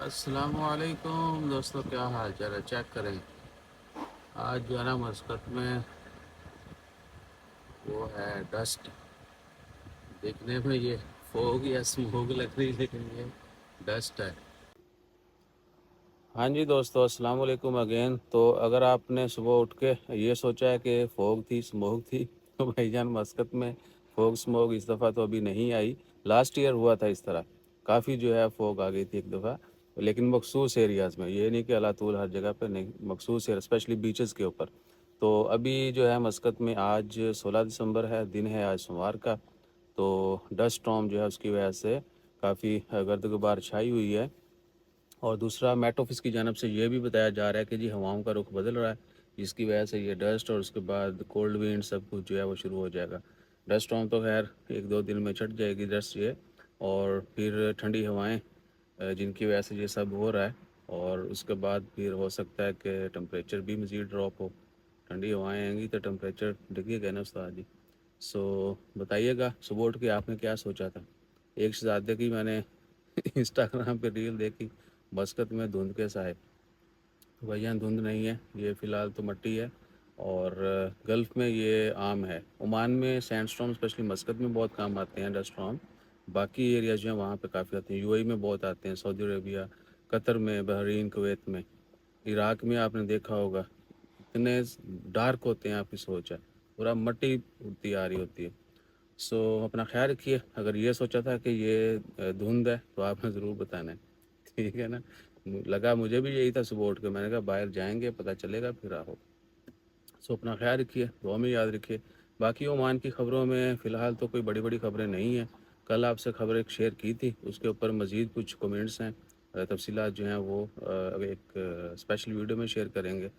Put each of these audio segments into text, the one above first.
अस्सलामुअलैकुम दोस्तों, क्या हाल चाल है। चेक करें, आज जो है ना मस्कत में वो है डस्ट। देखने में ये फोग या स्मोक लग रही, लेकिन ये डस्ट है। हाँ जी दोस्तों, अस्सलाम वालेकुम अगेन। तो अगर आपने सुबह उठ के ये सोचा है कि फोग थी, स्मोक थी, तो भाईजान मस्कत में फोग स्मोक इस दफ़ा तो अभी नहीं आई। लास्ट ईयर हुआ था इस तरह, काफ़ी जो है फोग आ गई थी एक दफ़ा, लेकिन मखसूस एरियाज़ में, ये नहीं कि अला तूल हर जगह पे नहीं, मखसूस एरिया स्पेशली बीचेस के ऊपर। तो अभी जो है मस्कत में आज 16 दिसंबर है, दिन है आज सोमवार का। तो डस्ट स्टॉर्म जो है उसकी वजह से काफ़ी गर्द गुबार छाई हुई है। और दूसरा मेट ऑफिस की जानब से ये भी बताया जा रहा है कि जी हवाओं का रुख बदल रहा है, जिसकी वजह से ये डस्ट और उसके बाद कोल्ड विंड सब कुछ जो है वो शुरू हो जाएगा। डस्ट स्टॉर्म तो खैर एक दो दिन में छट जाएगी डस्ट ये, और फिर ठंडी हवाएं जिनकी वजह से ये सब हो रहा है। और उसके बाद फिर हो सकता है कि टम्परेचर भी मज़ीद ड्रॉप हो। ठंडी हवाएं आएंगी तो टम्परेचर डिगेगा ना उस्ताद जी। सो बताइएगा सुबह उठ के आपने क्या सोचा था। एक शहजादे की मैंने इंस्टाग्राम पे रील देखी, मस्कत में धुंध कैसा है। तो भैया धुंध नहीं है, ये फ़िलहाल तो मट्टी है। और गल्फ़ में ये आम है। ओमान में सैंडस्टॉर्म स्पेशली मस्कत में बहुत काम आते हैं डस्ट स्टॉर्म। बाकी एरियाज जो हैं वहाँ पे काफ़ी आते हैं, यूएई में बहुत आते हैं, सऊदी अरेबिया, कतर में, बहरीन, कुवैत में। इराक़ में आपने देखा होगा, इतने डार्क होते हैं आपकी सोच है, पूरा मट्टी उड़ती आ रही होती है। सो अपना ख्याल रखिए। अगर ये सोचा था कि ये धुंध है तो आपने ज़रूर बताना है, ठीक है ना। लगा मुझे भी यही था सुबह उठ के, मैंने कहा बाहर जाएंगे पता चलेगा फिर आहो। सो अपना ख्याल रखिए, दुआ में याद रखिए। बाकी ओमान की ख़बरों में फ़िलहाल तो कोई बड़ी बड़ी ख़बरें नहीं हैं। कल आपसे ख़बर एक शेयर की थी, उसके ऊपर मज़ीद कुछ कमेंट्स हैं, तफसीलात जो हैं वो एक स्पेशल वीडियो में शेयर करेंगे,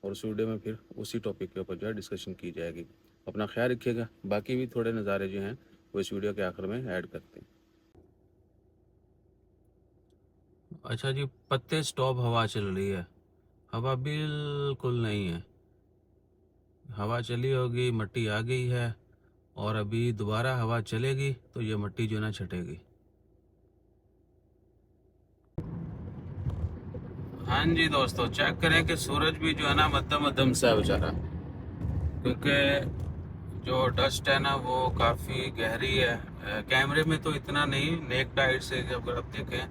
और उस वीडियो में फिर उसी टॉपिक के ऊपर जो है डिस्कशन की जाएगी। अपना ख्याल रखिएगा। बाकी भी थोड़े नज़ारे जो हैं वो इस वीडियो के आखिर में ऐड करते हैं। अच्छा जी, पत्ते स्टॉप, हवा चल रही है। हवा बिल्कुल नहीं है, हवा चली होगी, मट्टी आ गई है, और अभी दोबारा हवा चलेगी तो ये मट्टी जो ना छटेगी। हाँ जी दोस्तों, चेक करें कि सूरज भी जो है ना मध्यम मध्यम सा है बेचारा, क्योंकि जो डस्ट है ना वो काफ़ी गहरी है। कैमरे में तो इतना नहीं, नेक्ड आई से अगर आप देखें,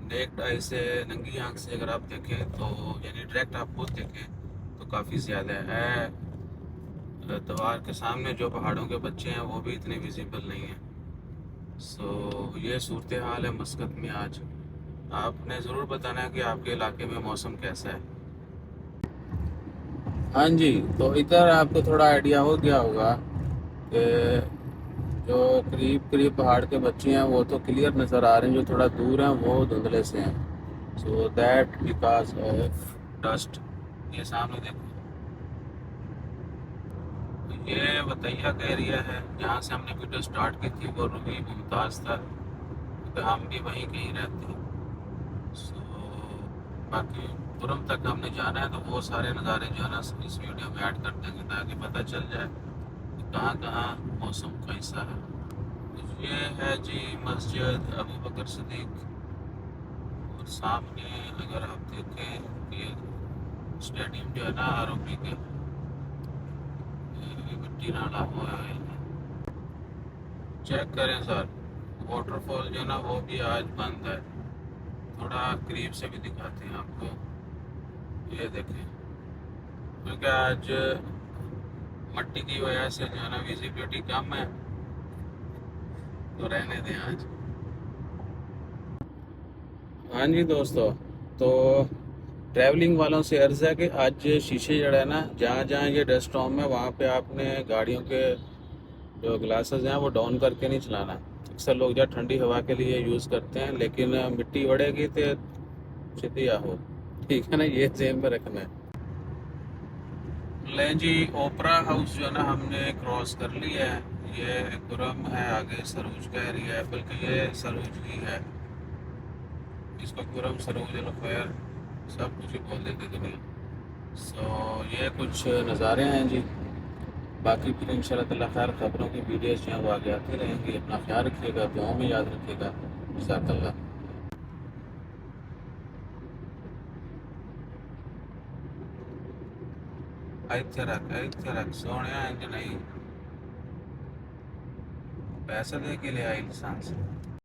नेक्ड आई से नंगी आंख से अगर आप देखें तो, यानी डायरेक्ट आप खुद देखें तो काफ़ी ज़्यादा है। दीवार के सामने जो पहाड़ों के बच्चे हैं वो भी इतने विजिबल नहीं हैं। सो ये सूरत हाल है मस्कत में आज। आपने ज़रूर बताना है कि आपके इलाके में मौसम कैसा है। हाँ जी, तो इधर आपको थोड़ा आइडिया हो गया होगा कि जो करीब करीब पहाड़ के बच्चे हैं वो तो क्लियर नज़र आ रहे हैं, जो थोड़ा दूर हैं वो धुंधले से हैं। So that because of dust. ये सामने देखो, ये बतैया का एरिया है जहाँ से हमने वीडियो स्टार्ट की थी, वो रूबी मुमताज़ था, क्योंकि हम भी वहीं कहीं रहते हैं। सो बाकी तुरंत तक हमने जाना है, तो वो सारे नज़ारे जो है ना इस वीडियो में ऐड कर देंगे ताकि पता चल जाए कि कहाँ कहाँ मौसम कैसा है। ये है जी मस्जिद अबू बकर सिद्दीक, और सामने अगर आप देखें ये स्टेडियम जो है ना आरओबी के, मिट्टी नाला हुआ है। चेक करें सर, वाटरफॉल जो है ना वो भी आज बंद है। थोड़ा करीब से भी दिखाते हैं आपको, ये देखें, क्योंकि आज मट्टी की वजह से जो है ना विजिबिलिटी कम है, तो रहने दें आज। हाँ जी दोस्तों, तो ट्रैवलिंग वालों से अर्ज़ है कि आज शीशे जड़ा है ना, जहाँ जहाँ ये डस्ट स्टॉर्म है वहाँ पे आपने गाड़ियों के जो ग्लासेस हैं वो डाउन करके नहीं चलाना। अक्सर लोग जो ठंडी हवा के लिए यूज़ करते हैं, लेकिन मिट्टी बढ़ेगी तो सीधी आहो, ठीक है ना, ये जेहन में रखना है। ले जी, ओपरा हाउस जो है ना हमने क्रॉस कर लिया है। ये गुरम है, आगे सरूज का एरिया है, बल्कि ये सरूज ही है, इसको गुरम सरूज अलखैर सब कुछ ही बोल देते दुनिया। सो ये कुछ नज़ारे हैं जी। बाकी फिर इंशाल्लाह ताला खैर खबरों की वीडियोज़ जो हैं वो आगे आती रहेंगी। अपना ख्याल रखिएगा, दुआओं में याद रखिएगा। जज़ाकल्लाह। ਇੱਥੇ ਰੱਖ ਸੋਹਣਿਆ ਇੰਜ ਨਹੀਂ, ਪੈਸੇ ਦੇ ਕੇ ਲਿਆ ਲਾਇਸੈਂਸ।